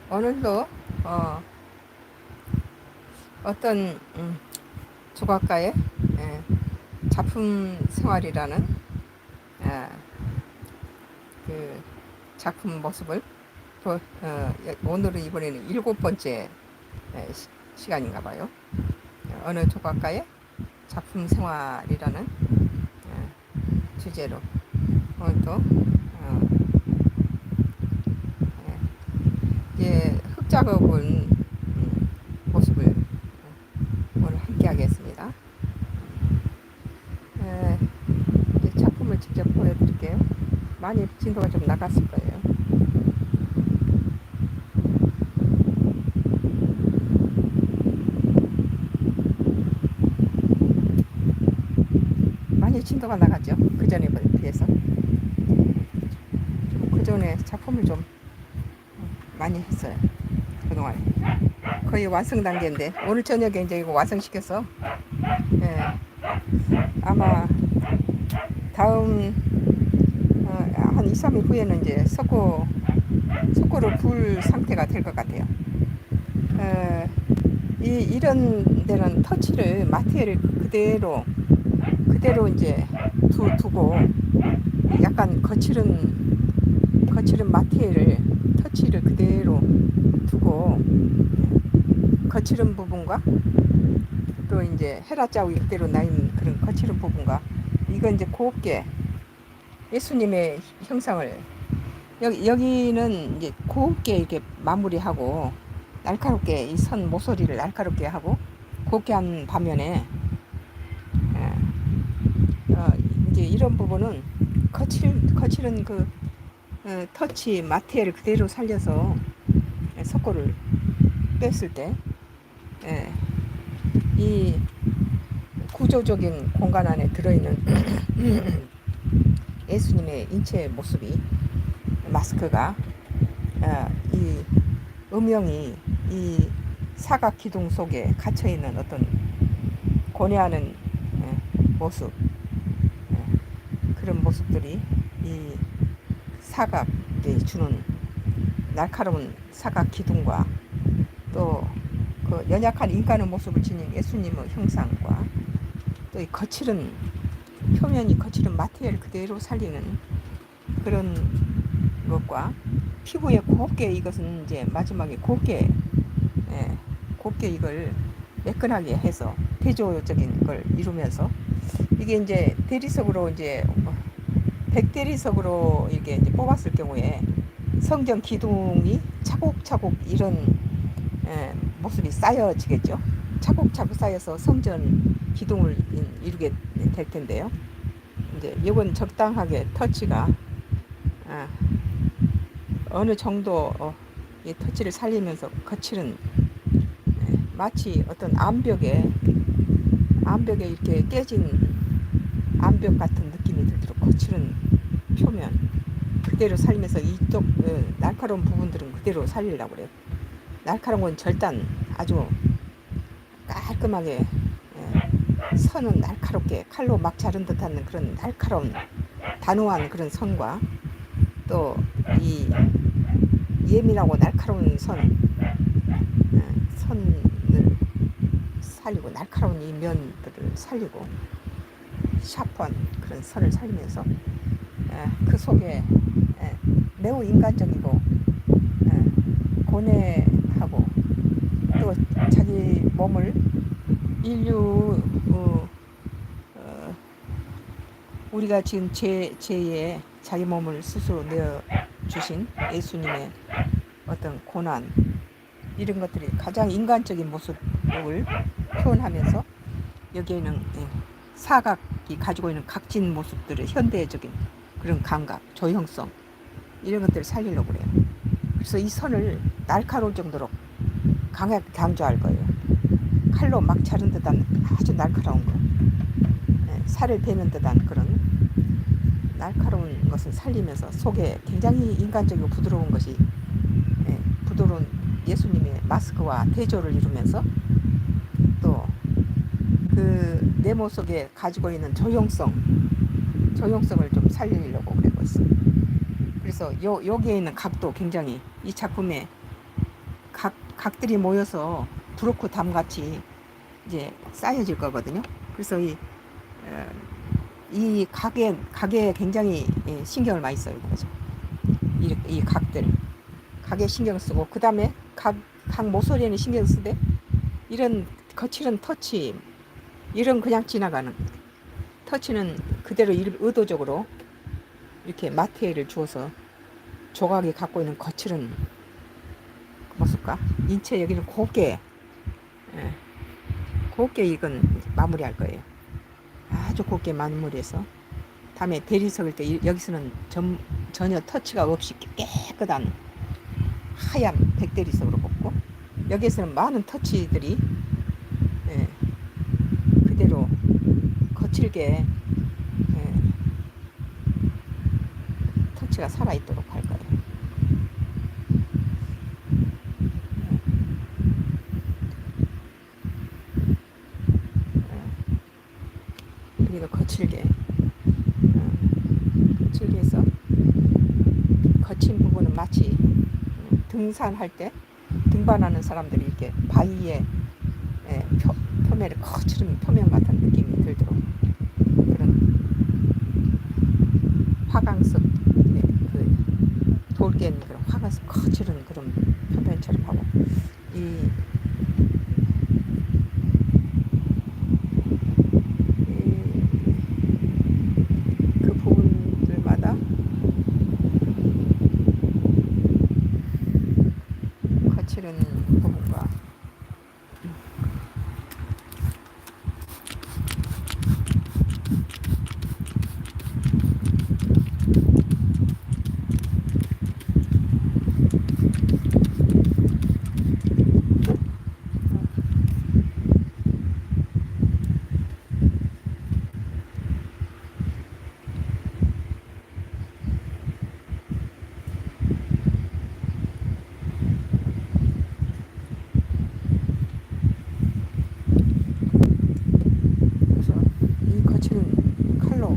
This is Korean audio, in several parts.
오늘도 어떤 조각가의 예, 작품 생활이라는 예, 그 작품 모습을 오늘은 이번에는 7번째 시간인가 봐요. 어느 조각가의 작품 생활이라는 주제로 오늘도 흙 작업을 모습을 오늘 함께 하겠습니다. 이제 작품을 직접 보여드릴게요. 많이 진도가 좀 나갔을 거예요. 많이 진도가 나갔죠. 그 전에 비해서. 그 전에 작품을 좀 많이 했어요. 그동안. 거의 완성 단계인데, 오늘 저녁에 이제 이거 완성시켜서, 아마 다음, 한 2, 3일 후에는 이제 석고를 불 상태가 될 것 같아요. 이런 데는 터치를, 마티엘을 그대로 이제 두고, 약간 거칠은 마티엘을, 터치를 그대로 두고, 거칠은 부분과 또 이제 헤라 자국이 그대로 나인 그런 거칠은 부분과, 이거 이제 곱게 예수님의 형상을 여기는 이제 곱게 이렇게 마무리하고, 날카롭게 이 선 모서리를 날카롭게 하고 곱게 한 반면에, 이제 이런 부분은 거칠은 터치 마테리얼을 그대로 살려서 석고를 뺐을 때, 이 구조적인 공간 안에 들어있는 예수님의 인체 모습이, 마스크가, 이 음영이 이 사각 기둥 속에 갇혀있는 어떤 고뇌하는 모습, 그런 모습들이 이 사각에 주는 날카로운 사각 기둥과, 또 그 연약한 인간의 모습을 지닌 예수님의 형상과, 또 이 표면이 거칠은 마테리얼을 그대로 살리는 그런 것과, 피부에 곱게, 이것은 이제 마지막에 곱게 이걸 매끈하게 해서 대조적인 걸 이루면서, 이게 이제 대리석으로 이제 백대리석으로 이렇게 이제 뽑았을 경우에 성전 기둥이 차곡차곡 이런 모습이 쌓여지겠죠. 차곡차곡 쌓여서 성전 기둥을 이루게 될 텐데요. 이제 이건 적당하게 터치가 어느 정도 이 터치를 살리면서 거칠은, 마치 어떤 암벽에 이렇게 깨진 암벽 같은 느낌이 들도록 거칠은 표면 그대로 살리면서, 이쪽 날카로운 부분들은 그대로 살리려고 그래요. 날카로운 건 절단 아주 깔끔하게, 선은 날카롭게 칼로 막 자른 듯한 그런 날카로운 단호한 그런 선과, 또 이 예민하고 날카로운 선을 살리고, 날카로운 이 면들을 살리고, 샤프한 그런 선을 살리면서 그 속에 매우 인간적이고 고뇌하고, 또 자기 몸을 인류 우리가 지금 죄에 자기 몸을 스스로 내어 주신 예수님의 어떤 고난, 이런 것들이 가장 인간적인 모습을 표현하면서, 여기에는 사각이 가지고 있는 각진 모습들의 현대적인 그런 감각, 조형성, 이런 것들을 살리려고 그래요. 그래서 이 선을 날카로울 정도로 강하게 강조할 거예요. 칼로 막 자른 듯한 아주 날카로운 거, 살을 베는 듯한 그런 날카로운 것을 살리면서, 속에 굉장히 인간적이고 부드러운 것이, 부드러운 예수님의 마스크와 대조를 이루면서, 또 그 네모 속에 가지고 있는 조형성을 좀 살리려고 그러고 있어요. 그래서 여기에 있는 각도, 굉장히 이 작품의 각들이 모여서 브로크 담같이 이제 쌓여질 거거든요. 그래서 어, 이 각에 굉장히 신경을 많이 써요. 그죠? 이 각에 신경 쓰고, 그 다음에 각 모서리에는 신경 쓰되, 이런 거칠은 터치, 이런 그냥 지나가는 터치는 그대로 의도적으로 이렇게 마테리얼을 주어서 조각이 갖고 있는 거칠은 모습과 인체 여기는 곱게 이건 마무리할 거예요. 아주 곱게 마무리해서 다음에 대리석일 때 여기서는 전혀 터치가 없이 깨끗한 하얀 백대리석으로 볶고, 여기에서는 많은 터치들이 그대로 거칠게 터치가 살아있도록 할 거예요. 그리고 거칠게 해서 거친 부분은 마치 등산할 때 등반하는 사람들이 이렇게 바위에 표면에 거칠은 표면 같은 느낌이 들도록 그런 화강석 그 돌깬 그런 화강석 거칠은 그런 표면처럼 하고, 그 부분들마다 거칠은 부분과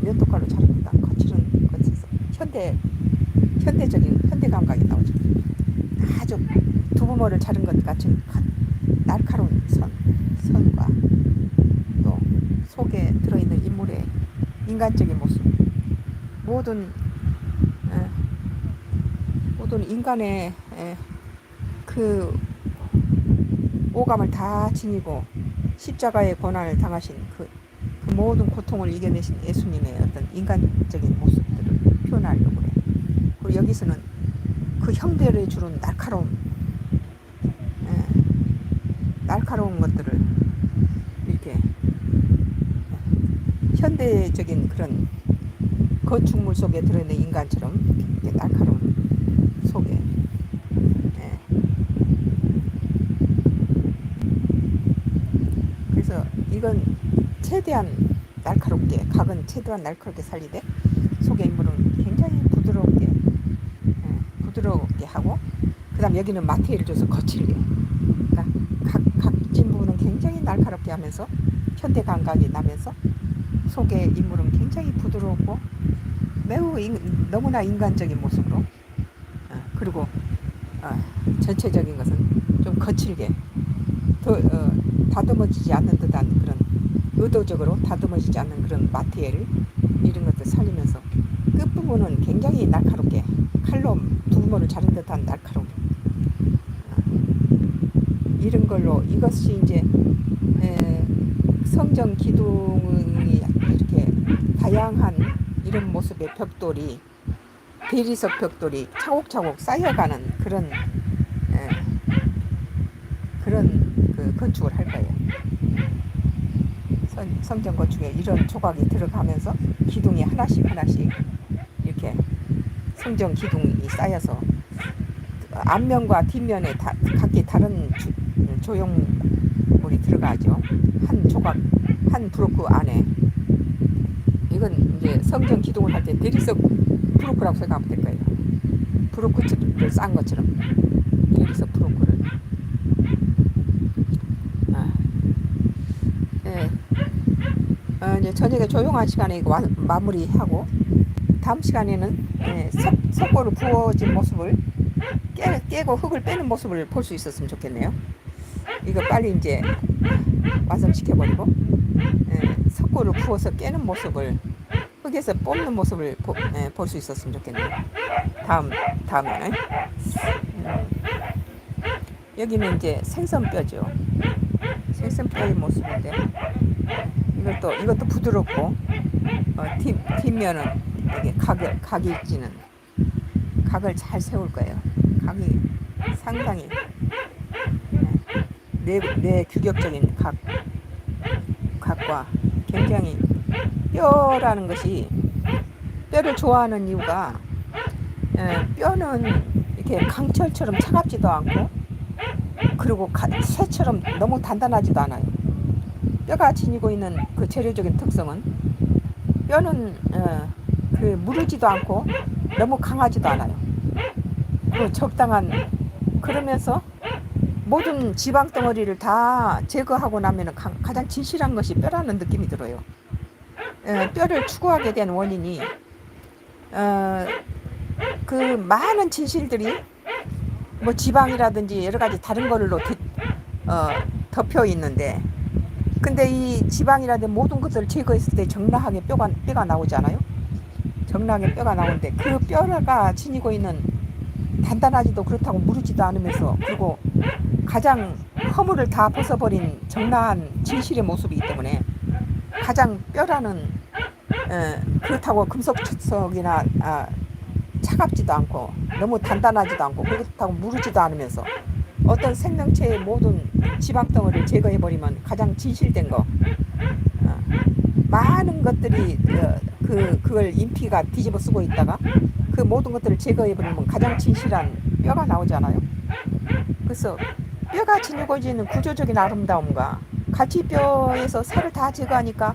면도칼로 자릅니다. 거칠은 거쳐서 현대 감각이 나오죠. 아주 두부머리를 자른 것 같은 날카로운 선과 또 속에 들어있는 인물의 인간적인 모습, 모든 인간의 그 오감을 다 지니고 십자가의 고난을 당하신 그 모든 고통을 이겨내신 예수님의 어떤 인간적인 모습들을 표현하려고 그래. 그리고 여기서는 그 형대를 주는 날카로운 것들을 이렇게 현대적인 그런 건축물 속에 들어있는 인간처럼 이렇게 날카로운 속에 그래서 이건 최대한 날카롭게, 각은 최대한 날카롭게 살리되 속의 인물은 굉장히 부드럽게 하고, 그 다음 여기는 마테리얼을 줘서 거칠게, 그러니까 각진 부분은 굉장히 날카롭게 하면서 현대 감각이 나면서 속의 인물은 굉장히 부드럽고 매우 너무나 인간적인 모습으로 그리고 전체적인 것은 좀 거칠게 다듬어지지 않는 듯한 그런, 의도적으로 다듬어지지 않는 그런 마테리얼 이런 것들 살리면서 끝부분은 굉장히 날카롭게 칼로 두부머리를 자른 듯한 날카로움 이런 걸로, 이것이 이제 성전 기둥이 이렇게 다양한 이런 모습의 벽돌이, 대리석 벽돌이 차곡차곡 쌓여가는 그런 그 건축을 할 거예요. 성전 건축에 이런 조각이 들어가면서 기둥이 하나씩 이렇게 성전 기둥이 쌓여서 앞면과 뒷면에 각기 다른 조형물이 들어가죠. 한 조각, 한 브로크 안에. 이건 이제 성전 기둥을 할 때 대리석 브로크라고 생각하면 될 거예요. 브로크를 싼 것처럼 대리석 브로크를. 이제 저녁에 조용한 시간에 이거 마무리하고, 다음 시간에는 석고를 부어진 모습을 깨고 흙을 빼는 모습을 볼 수 있었으면 좋겠네요. 이거 빨리 이제 완성시켜버리고 석고를 부어서 깨는 모습을 흙에서 뽑는 모습을 볼 수 있었으면 좋겠네요. 다음에는 여기는 이제 생선뼈죠. 생선뼈의 모습인데 이것도 부드럽고 뒷면은 이게 각이 있지는 각을 잘 세울 거예요. 각이 상당히 내 규격적인 각과 굉장히 뼈라는 것이 뼈를 좋아하는 이유가 뼈는 이렇게 강철처럼 차갑지도 않고 그리고 쇠처럼 너무 단단하지도 않아요. 뼈가 지니고 있는 그 재료적인 특성은 뼈는 그 무르지도 않고 너무 강하지도 않아요. 그리고 적당한 그러면서 모든 지방 덩어리를 다 제거하고 나면 가장 진실한 것이 뼈라는 느낌이 들어요. 뼈를 추구하게 된 원인이 그 많은 진실들이 뭐 지방이라든지 여러 가지 다른 걸로 덮여 있는데 근데 이 지방이라든지 모든 것들을 제거했을 때 적나하게 뼈가 나오잖아요. 적나하게 뼈가 나오는데 그 뼈가 지니고 있는 단단하지도 그렇다고 무르지도 않으면서 그리고 가장 허물을 다 벗어버린 적나한 진실의 모습이기 때문에 가장 뼈라는 그렇다고 금속석이나 차갑지도 않고 너무 단단하지도 않고 그렇다고 무르지도 않으면서 어떤 생명체의 모든 지방덩어리를 제거해버리면 가장 진실된 거 많은 것들이 그걸 인피가 뒤집어 쓰고 있다가 그 모든 것들을 제거해버리면 가장 진실한 뼈가 나오잖아요. 그래서 뼈가 지니고 있는 구조적인 아름다움과 갈치뼈에서 살을 다 제거하니까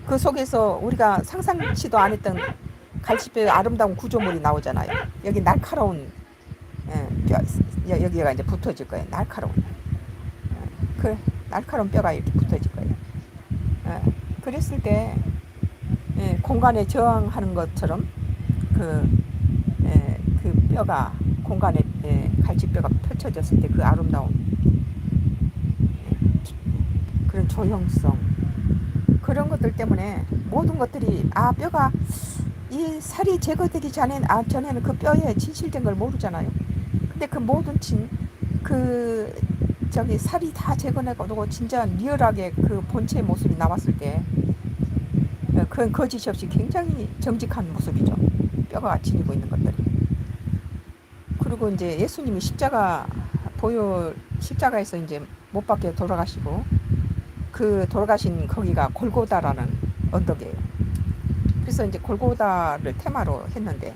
그 속에서 우리가 상상치도 않았던 갈치뼈의 아름다운 구조물이 나오잖아요. 여기 날카로운 뼈, 여기가 이제 붙어질 거예요. 날카로운. 그 날카로운 뼈가 이렇게 붙어질 거예요. 그랬을 때 공간에 저항하는 것처럼 그 뼈가 공간에 갈치뼈가 펼쳐졌을 때 그 아름다운 그런 조형성 그런 것들 때문에 모든 것들이 뼈가 이 살이 제거되기 전에는 그 뼈에 진실된 걸 모르잖아요. 근데 그 모든 살이 다 제거되고 진짜 리얼하게 그 본체의 모습이 나왔을 때 그건 거짓이 없이 굉장히 정직한 모습이죠. 뼈가 지니고 있는 것들이. 그리고 이제 예수님이 십자가에서 이제 못 박혀 돌아가시고 그 돌아가신 거기가 골고다라는 언덕이에요. 그래서 이제 골고다를 테마로 했는데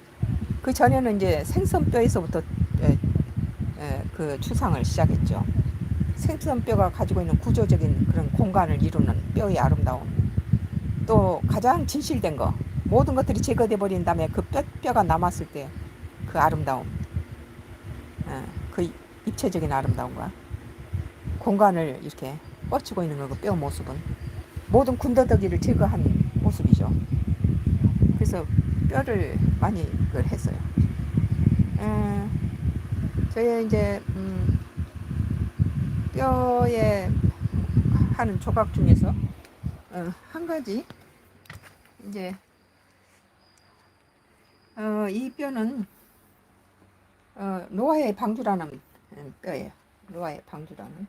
그 전에는 이제 생선뼈에서부터 그 추상을 시작했죠. 생선뼈가 가지고 있는 구조적인 그런 공간을 이루는 뼈의 아름다움. 또 가장 진실된 거 모든 것들이 제거돼 버린 다음에 그 뼈가 남았을 때 그 아름다움, 그 입체적인 아름다움과 공간을 이렇게 뻗치고 있는 그 뼈 모습은 모든 군더더기를 제거한 모습이죠. 그래서 뼈를 많이 그걸 했어요. 저희 이제 뼈에 하는 조각 중에서 한 가지 이제 이 뼈는 노아의 방주라는 뼈예요. 노아의 방주라는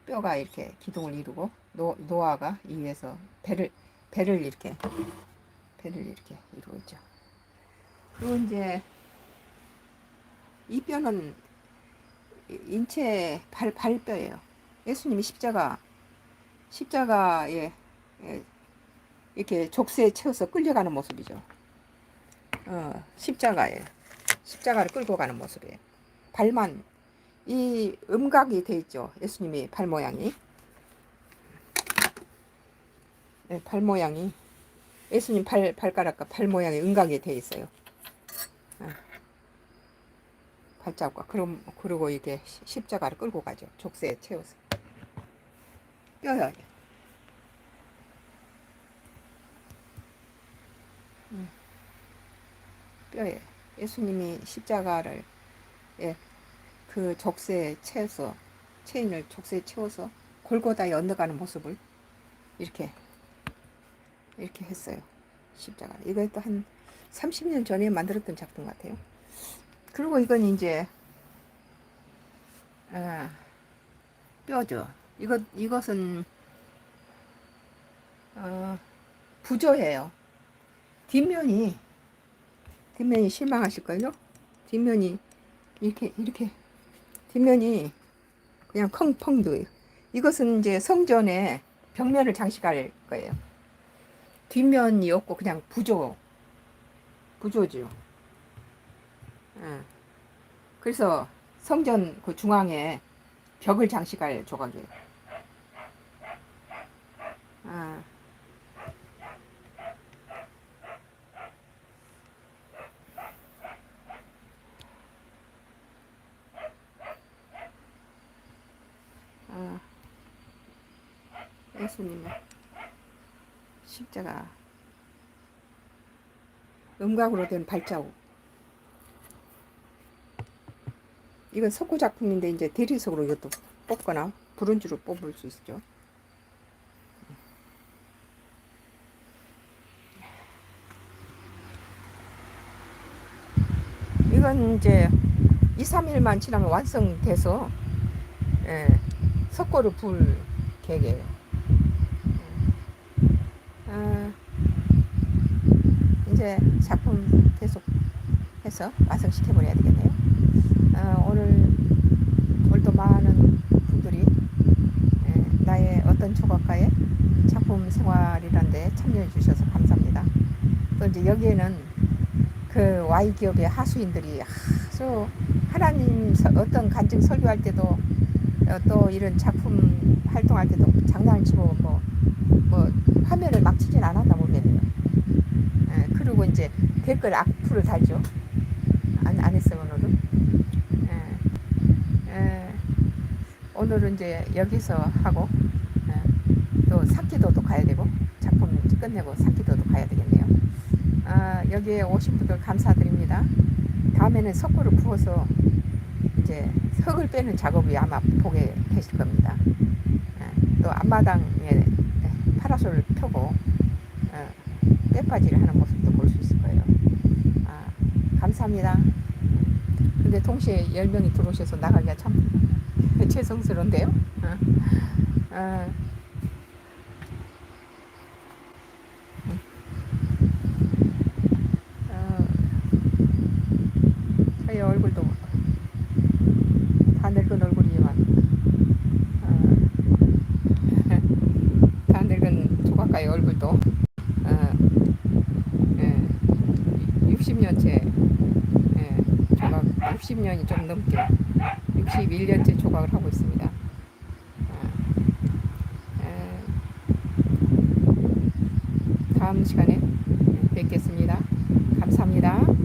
뼈가 이렇게 기둥을 이루고 노아가 이 위에서 배를 이렇게 이루고 있죠. 그리고 이제 이 뼈는 인체 발뼈예요. 예수님이 십자가에 이렇게 족쇄에 채워서 끌려가는 모습이죠. 십자가를 끌고 가는 모습이에요. 발만 이 음각이 돼 있죠. 예수님이 발 모양이 예수님 발가락과 발 모양이 음각이 돼 있어요. 발자국과 그리고 이게 십자가를 끌고 가죠. 족쇄에 채워서 뼈야. 뼈에 예수님이 십자가를 그 족쇄에 채워서 체인을 족쇄에 채워서 골고다에 얹어가는 모습을 이렇게 했어요. 십자가. 이것도 한 30년 전에 만들었던 작품 같아요. 그리고 이건 이제 뼈죠. 이것은 부조예요. 뒷면이 실망하실걸요? 뒷면이 이렇게 뒷면이 그냥 펑펑 둬요. 이것은 이제 성전에 벽면을 장식할 거예요. 뒷면이 없고 그냥 부조죠. 그래서 성전 그 중앙에 벽을 장식할 조각이에요. 예수님의 십자가 음각으로 된 발자국. 이건 석고 작품인데 이제 대리석으로 이것도 뽑거나 브론즈로 뽑을 수 있죠. 이건 이제 2, 3일만 지나면 완성돼서 석고를 불 계획이에요. 이제 작품 계속 해서 완성시켜버려야 되겠네요. 오늘도 많은 분들이 나의 어떤 조각가의 작품 생활이란데 참여해 주셔서 감사합니다. 또 이제 여기에는 그 Y기업의 하수인들이 아주 하나님 어떤 간증 설교할 때도 또 이런 작품 활동할 때도 장난을 치고 뭐 화면을 막 치진 않았나 보네요. 그리고 이제 댓글 악플을 달죠. 안 했어요 오늘은. 오늘은 이제 여기서 하고 또 사키도도 가야 되고 작품 끝내고 사키도도 가야 되겠네요. 여기에 오신 분들 감사드립니다. 다음에는 석고를 부어서 이제 흙을 빼는 작업이 아마 보게 되실 겁니다. 또 앞마당에 파라솔을 펴고 때바지를 하는 모습도 볼 수 있을 거예요. 감사합니다. 근데 동시에 10명이 들어오셔서 나가기가 참 죄송스러운데요. 저희 얼굴도 다 늙은 얼굴이지만 다 늙은 조각가의 얼굴도 60년째 조각 60년이 좀 넘게 61년째 조각을 하고 있습니다. 다음 시간에 뵙겠습니다. 감사합니다.